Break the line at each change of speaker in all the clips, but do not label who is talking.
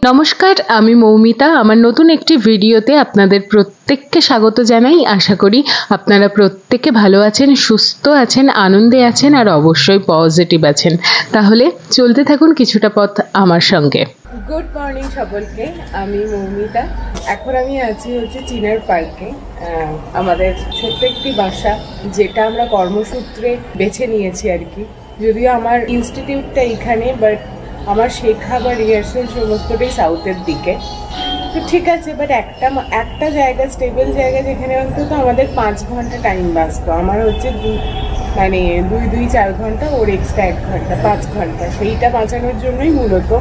নমস্কার, আমি মৌমিতা। আমার নতুন একটি ভিডিওতে আপনাদের প্রত্যেককে স্বাগত জানাই। আশা করি আপনারা প্রত্যেকে ভালো আছেন, সুস্থ আছেন, আনন্দে আছেন আর অবশ্যই পজিটিভ আছেন। তাহলে চলতে থাকুন কিছুটা পথ আমার সঙ্গে। গুড মর্নিং সকলকে, আমি মৌমিতা। এখন আমি আছি চিনার পার্কে। আমাদের ছোট্ট একটি বাসা, যেটা আমরা কর্মসূত্রে বেছে নিয়েছি আর কি। যদিও আমার ইনস্টিটিউটটা এখানে, বাট আমার শেখা বা রিহার্সাল সমস্তটাই সাউথের দিকে। তো ঠিক আছে, বাট একটা জায়গা, স্টেবল জায়গা, যেখানে অন্তত আমাদের 5 ঘন্টা টাইম বাঁচতো। আমার দুই 4 ঘন্টা, ওর এক্সট্রা 1 ঘন্টা, 5 ঘন্টা। সেইটা বাঁচানোর জন্যই মূলত।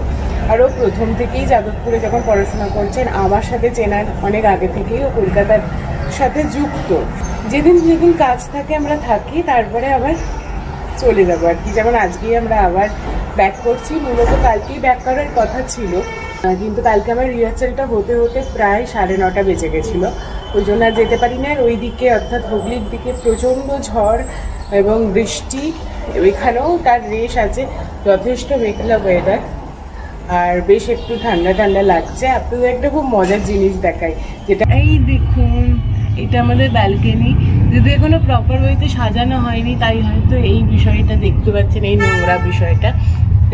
আরও প্রথম থেকেই যাদবপুরে যখন পড়াশোনা করছেন, আমার সাথে চেনার অনেক আগে থেকেই ও কলকাতার সাথে যুক্ত। যেদিন কাজ থাকে আমরা থাকি, তারপরে আবার চলে যাবো আর কি। যেমন আজকেই আমরা আবার ব্যাক করছি। মূলত কালকেই ব্যাক করার কথা ছিল, কিন্তু কালকে আমার রিহার্সালটা হতে হতে প্রায় 9:30 বেজে গেছিলো। ওই জন্য আর যেতে পারি না। আর ওই দিকে অর্থাৎ হুগলির দিকে প্রচণ্ড ঝড় এবং বৃষ্টি, ওইখানেও তার রেশ আছে। যথেষ্ট মেঘলা ওয়েদার, আর বেশ একটু ঠান্ডা ঠান্ডা লাগছে। আপনাদের একটা খুব মজার জিনিস দেখাই, যেটা এই দেখুন, এটা আমাদের ব্যালকনি। যদি এখনো প্রপার ওয়েতে সাজানো হয়নি, তাই হয়তো এই বিষয়টা দেখতে পাচ্ছেন, এই নোংরা বিষয়টা।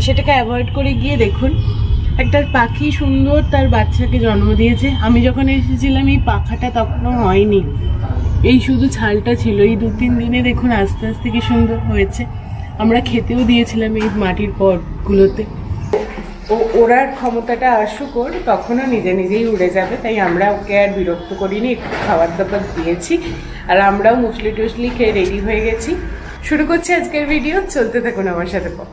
সেটাকে অ্যাভয়েড করে গিয়ে দেখুন, একটা পাখি সুন্দর তার বাচ্চাকে জন্ম দিয়েছে। আমি যখন এসেছিলাম এই পাখাটা তখনও হয়নি, এই শুধু ছালটা ছিল। এই 2-3 দিনে দেখুন আস্তে আস্তে কি সুন্দর হয়েছে। আমরা খেতেও দিয়েছিলাম এই মাটির পটগুলোতে। ওরার ক্ষমতাটা আসুক, ওর তখনও নিজে নিজেই উড়ে যাবে। তাই আমরা ওকে আর বিরক্ত করিনি, একটু খাবার দাবার দিয়েছি। আর আমরাও মুসলি টুসলি খেয়ে রেডি হয়ে গেছি। শুরু করছি আজকের ভিডিও, চলতে থাকুন আমার সাথে পথ।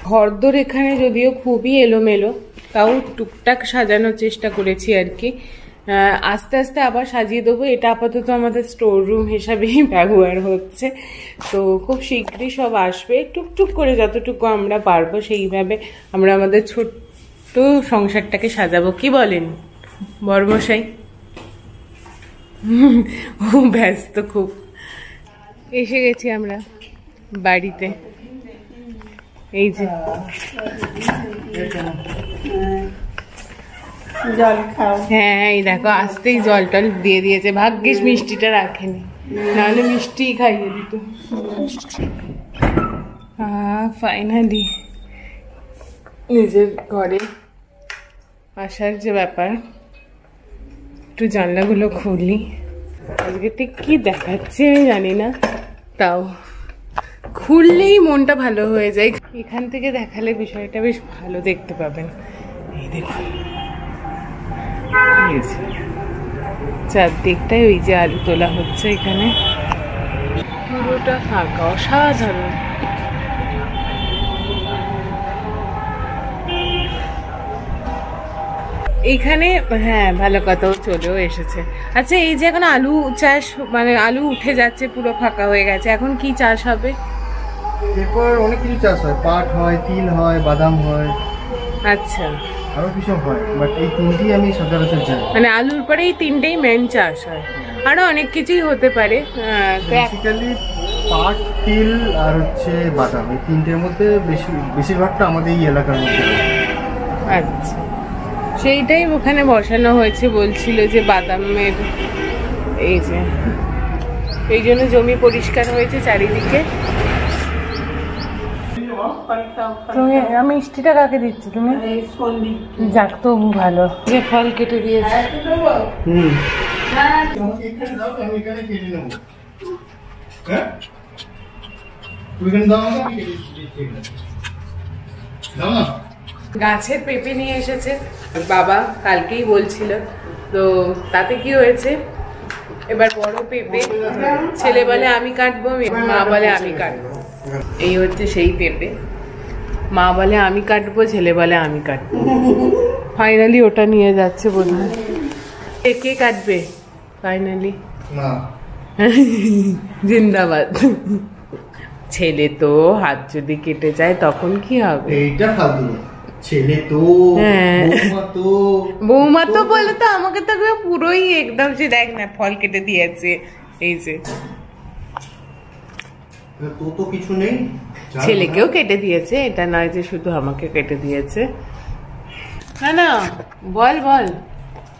ঘরদোর এখানে যদিও খুবই এলোমেলো, তাও টুকটাক সাজানোর চেষ্টা করেছি আর কি। আস্তে আস্তে আবার সাজিয়ে দেবো। এটা আপাতত আমাদের স্টোর রুম হিসাবেই ব্যবহার হচ্ছে। তো খুব শীঘ্রই সব আসবে। টুকটুক করে যতটুকু আমরা পারবো সেইভাবে আমরা আমাদের ছোট্ট সংসারটাকে সাজাবো। কি বলেন বড়মশাই? ও ব্যস্ত খুব। এসে গেছি আমরা বাড়িতে। এই যে জল খাও। হ্যাঁ, এই দেখো আসতেই জল টল দিয়ে দিয়েছে। ভাগ্যিস মিষ্টিটা রাখেনি, নাহলে মিষ্টি খাইয়ে দিত। ফাইনালি নিজের ঘরে আসার যে ব্যাপার। একটু জানলাগুলো খুলি। আজকে ঠিক কি দেখাচ্ছে আমি জানি না, তাও খুললেই মনটা ভালো হয়ে যায়। এখান থেকে দেখালে বিষয়টা বেশ ভালো দেখতে পাবেন। এই দেখুন চারদিকটায় ওই যে আলু তোলা হচ্ছে, এখানে পুরোটা ফাঁকা, অসাধারণ। এইখানে হ্যাঁ, ভালো কথা, ও চলেও এসেছে। আচ্ছা, এই যে এখন আলু চাষ, আলু উঠে যাচ্ছে, পুরো ফাঁকা হয়ে গেছে, এখন কি চাষ হবে?
এরপর অনেক কিছু চাষ হয়, পাট হয়, তিল হয়, বাদাম হয়।
আচ্ছা,
আরো কিছু হয়, বাট এই 3টি আমি সচরাচর জানি।
আলুর পরে এই 3টেই মেন চাষ হয়। আরো অনেক কিছুই হতে পারে।
বেসিক্যালি পাট, তিল আর বাদাম, এই 3টের মধ্যে বেশিরভাগটা আমাদের এই এলাকার মধ্যে।
আচ্ছা, সেইটাই ওখানে বসানো হয়েছে। বলছিল যে বাদামের, এই যে এই জন্য জমি পরিষ্কার হয়েছে চারিদিকে। তুমি মিষ্টিটা কাকে দিচ্ছ তুমি? যাক, তবু ভালো যে ফল কেটে দিয়েছে। গাছের পেঁপে নিয়ে এসেছে বাবা, কালকেই বলছিল। তো তাতে কি হয়েছে, এবার বড় পেঁপে। ছেলে বলে আমি কাটবো, মা বলে আমি কাটবো। এই হচ্ছে সেই পেঁপে। মা বলে আমি কাটবো, ছেলে বলে আমি কাটবো। ফাইনালি ওটা নিয়ে যাচ্ছে বোধহয়। কে কাটবে ফাইনালি? জিন্দাবাদ। ছেলে তো হাত যদি কেটে যায় তখন কি হবে?
এইটা ফালতু ছেলে তো
বৌমা তো বলে তো আমাকে তো পুরোই একদম যে দেখ না ফল কেটে দিয়েছে এই যে
তো কিছু নেই,
ছেলেকেও কেটে দিয়েছে, এটা নয় যে শুধু আমাকে কেটে দিয়েছে। না না বল বল,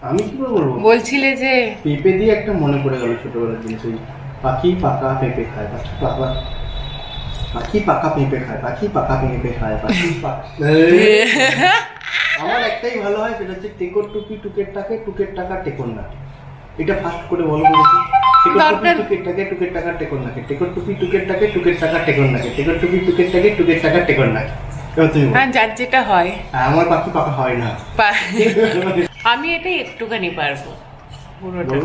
আমি কি বলবো?
বলছিলে যে
পেঁপে দিয়ে একটা মনে পড়ে গেল ছোটবেলার জিনিস, ওই পাখি পাকা পেঁপে খায়, পাখি পাকা পেঁপে খায়, পাখি পাকা পেঁপে খায়, পাখি আমার একটাই ভালো হয়, সেটা হচ্ছে টেকর টুপি টুকের টাকা, টুকের টাকা টেকর না। এটা ফার্স্ট করে বলো বলছি। টুকের টাকা টুকের টাকা টেকর নাকে, টেকর টুপি টুকের টাকা টুকের টাকা টেকর নাকে, টেকর টুপি টুকের টাকা টুকের টাকা টেকর নাকে।
যার যেটা হয়,
আমার পাখি পাকা হয় না।
আমি এটা একটুখানি পারবো পুরোটা।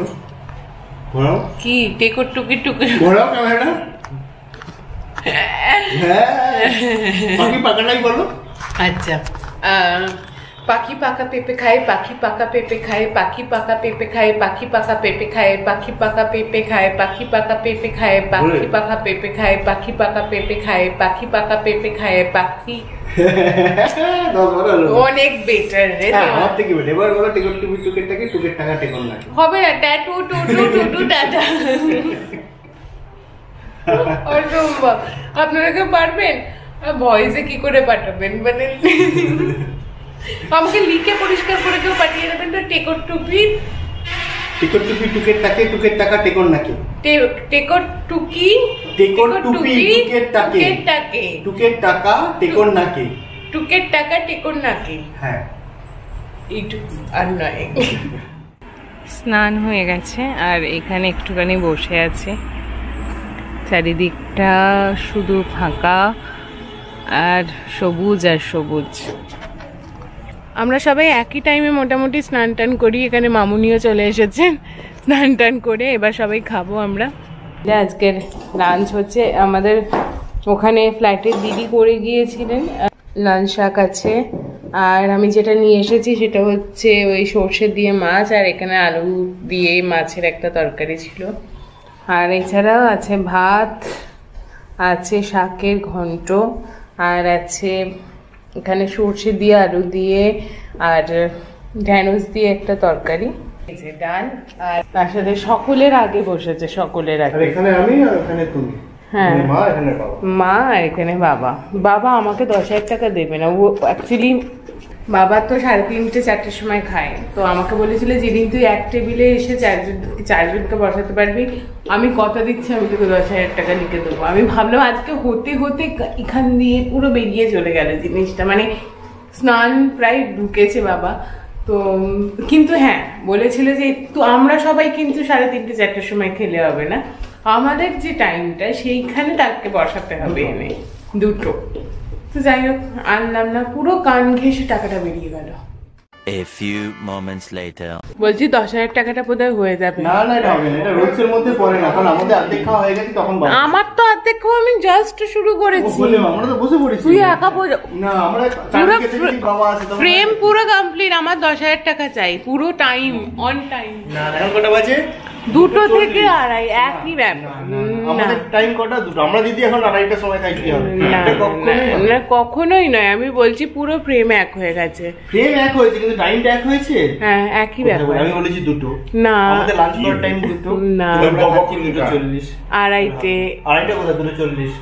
ঘোরাও
কি টেকর টুকি টুকি
ঘোরাও ক্যামেরাটা। পাখি পাকাটাই বলো।
আচ্ছা, পাখি পাকা পেঁপে খায়, পাখি পাকা পেঁপে খায়, পাখি পাকা পেঁপে খায়, পাখি পাকা পেঁপে খায়, পাখি পাকা পেঁপে খায়, পাখি পাকা পেঁপে খায়, পাখি পাকা পেঁপে খায়, পাখি পাকা পেঁপে খায়, পাখি পাকা পেঁপে খায়, পাখি। অনেক বেটার রে,
আমার থেকে বেটার। এবার বলো টেকর টুপি টুকের টাকা টুকের টাকা টেকর না।
হবে না ট্যাটু টু টু টু টু টাটা। অসম্ভব। আপনারা কেউ পারবেন? ভয়েসে কি করে পাঠাবেন? মানে আমাকে লিখে পরিষ্কার করে কেউ পাঠিয়ে দেবেন তো। টেকর টুপি
টুকের টাকা টুকের টাকা টেকর নাকি,
টেকর টুকি
টেকর টুপি টুকের টাকে টুকের টাকা টেকর নাকি,
টুকের টাকা টেকর নাকি।
হ্যাঁ
এইটুকু আর নয়। স্নান হয়ে গেছে আর এখানে একটুখানি বসে আছে, চারিদিকটা শুধু ফাঁকা আর সবুজ আর সবুজ। আমরা সবাই একই টাইমে মোটামুটি স্নান টান করি, এখানে মামুনিও চলে এসেছেন স্নান টান করে, এবার সবাই খাবো আমরা। আজকের লাঞ্চ হচ্ছে আমাদের ওখানে ফ্ল্যাটের দিদি করে গিয়েছিলেন, লাল শাক আছে, আর আমি যেটা নিয়ে এসেছি সেটা হচ্ছে ওই সর্ষে দিয়ে মাছ, আর এখানে আলু দিয়ে মাছের একটা তরকারি ছিল, আর এছাড়াও আছে ভাত, আছে শাকের ঘন্ট, আর আছে এখানে সর্ষে দিয়ে আলু দিয়ে আর ঢ্যাঁড়স দিয়ে একটা তরকারি, ডাল, আর তার সাথে সকলের আগে বসেছে, সকলের আগে
এখানে আমি আর এখানে তুমি।
হ্যাঁ,
মা এখানে বাবা,
মা আর এখানে বাবা। বাবা আমাকে 10,000 টাকা দেবে না, ও অ্যাকচুয়ালি বাবা তো 3:30 4টের সময় খায়, তো আমাকে বলেছিল যেদিন তুই এক টেবিলে এসে চারজনকে বসাতে পারবি আমি কথা দিচ্ছি আমি তোকে 10,000 টাকা লিখে দেবো। আমি ভাবলাম আজকে হতে হতে এখান দিয়ে পুরো বেরিয়ে চলে গেল জিনিসটা, মানে স্নান প্রায় ঢুকেছে বাবা তো, কিন্তু হ্যাঁ বলেছিল যে তো আমরা সবাই কিন্তু 3:30 4টের সময় খেলে হবে না, আমাদের যে টাইমটা সেইখানে তাকে বসাতে হবে এনে দুটো। তো যাই হোক আনলাম না, পুরো কান ঘেঁষে টাকাটা বেরিয়ে গেল।
A few moments later.
বলছি 10,000 টাকাটা বোধহয় হয়ে যাবে।
না না এটা হবে না, এটা রুলস এর মধ্যে পড়ে না, কারণ আমাদের অর্ধেক খাওয়া হয়ে গেছে তখন বাবা।
আমার তো অর্ধেক খাওয়া আমি জাস্ট শুরু করেছি।
আমরা তো বসে পড়েছি।
তুই একা
না আমরা
ফ্রেম পুরো কমপ্লিট, আমার 10,000 টাকা চাই পুরো টাইম অন টাইম।
না এখন কটা বাজে?
2টো থেকে 2:30 একই ব্যাপার।
আমাদের টাইম কটা? 2টো। আমরা দিদি এখন 2:30টার সময় খাই, কি হবে?
না কখনোই নয়, আমি বলছি পুরো ফ্রেম এক হয়ে গেছে।
ফ্রেম এক হয়েছে কিন্তু টাইমটা এক হয়েছে।
হ্যাঁ একই ব্যাপার।
আমি বলেছি 2টো।
না
আমাদের লাঞ্চ করার টাইম 2টো।
না
আমরা খাচ্ছি 2:40।
2:30
কোথায়? 2:40।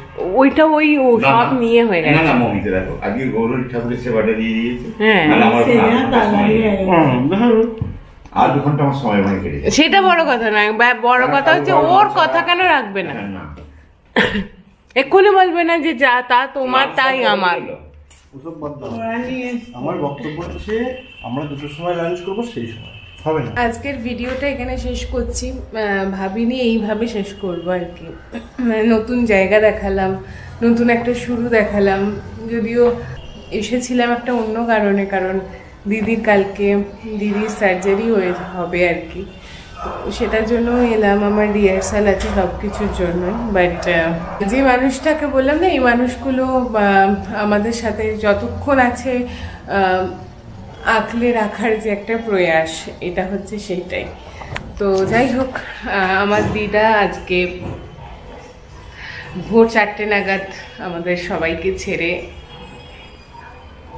ওইটা ওই ও সব নিয়ে হয়ে গেছে।
না না মমিতে দেখো আজকে গৌরী ঠাকুরের সেবাটা দিয়ে দিয়েছে।
হ্যাঁ
আর 2 ঘন্টা আমার সময় মানে কেটে যাচ্ছে।
সেটা বড় কথা নয়, বড় কথা হচ্ছে ওর কথা কেন রাখবে না, এক্ষুনি বলবে না যে যা তা তোমার তাই আমার।
আমার বক্তব্য হচ্ছে আমরা 2টোর সময় লাঞ্চ করবো, সেই সময় হবে না।
আজকের ভিডিওটা এখানে শেষ করছি, ভাবিনি এইভাবে শেষ করবো আর কি। নতুন জায়গা দেখালাম, নতুন একটা শুরু দেখালাম, যদিও এসেছিলাম একটা অন্য কারণে, কারণ দিদির কালকে দিদির সার্জারি হবে আর কি, সেটার জন্য এলাম, আমার রিহার্সাল আছে সব কিছুর জন্য। বাট যে মানুষটাকে বললাম না, এই মানুষগুলো আমাদের সাথে যতক্ষণ আছে আঁকলে রাখার যে একটা প্রয়াস, এটা হচ্ছে সেইটাই। তো যাই হোক, আমার দিদা আজকে ভোর 4টে নাগাদ আমাদের সবাইকে ছেড়ে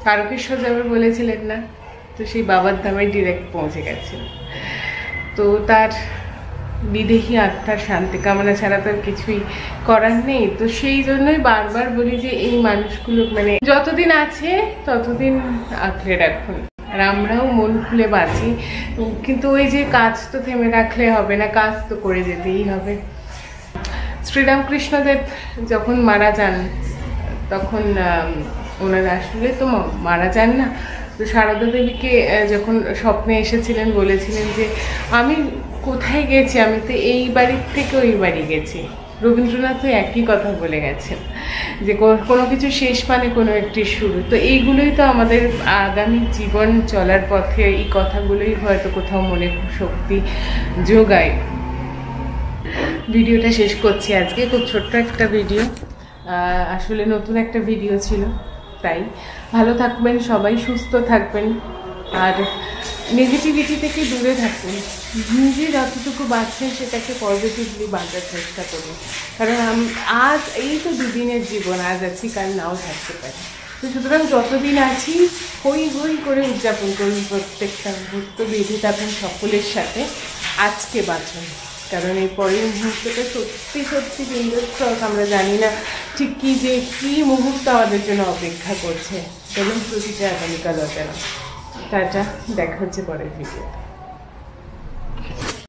তারকেশ্বর যাবে বলেছিলেন না, তো সেই বাবার ধামে ডিরেক্ট পৌঁছে গেছেন। তো তার বিদেহী আত্মার শান্তি কামনা ছাড়া তার কিছুই করার নেই। তো সেই জন্যই বারবার বলি যে এই মানুষগুলো মানে যতদিন আছে ততদিন আঁকড়ে রাখুন, আর আমরাও মন খুলে বাঁচি। কিন্তু ওই যে কাজ তো থেমে রাখলে হবে না, কাজ তো করে যেতেই হবে। শ্রীরামকৃষ্ণদেব যখন মারা যান তখন ওনারা আসলে তো মারা যান না, তো সারদা দেবীকে যখন স্বপ্নে এসেছিলেন বলেছিলেন যে আমি কোথায় গেছি, আমি তো এই বাড়ির থেকে ওই বাড়ি গেছি। রবীন্দ্রনাথও একই কথা বলে গেছেন যে কোনো কিছু শেষ মানে কোনো একটি শুরু। তো এইগুলোই তো আমাদের আগামী জীবন চলার পথে এই কথাগুলোই হয়তো কোথাও মনে শক্তি যোগায়। ভিডিওটা শেষ করছি আজকে, খুব ছোট্ট একটা ভিডিও, আসলে নতুন একটা ভিডিও ছিল। তাই ভালো থাকবেন সবাই, সুস্থ থাকবেন, আর নেগেটিভিটি থেকে দূরে থাকবেন। নিজে যতটুকু বাঁচছেন সেটাকে পজিটিভলি বাঁচার চেষ্টা করুন, কারণ আজ এই তো দুদিনের জীবন, আজ আছি কাল নাও থাকতে পারি। তো সুতরাং যতদিন আছি হই হই করে উদযাপন করুন, প্রত্যেকটা মুহূর্ত বেঁধে থাকুন সকলের সাথে, আজকে বাঁচুন। কারণ এই পরের মুহূর্তটা সত্যি সত্যি বিন্দুস্ত্রক, আমরা জানি না ঠিক কী মুহূর্ত আমাদের জন্য অপেক্ষা করছে। চলুন প্রতিটা আগামীকাল অজানা। টাটা, দেখা হচ্ছে পরের ভিডিও।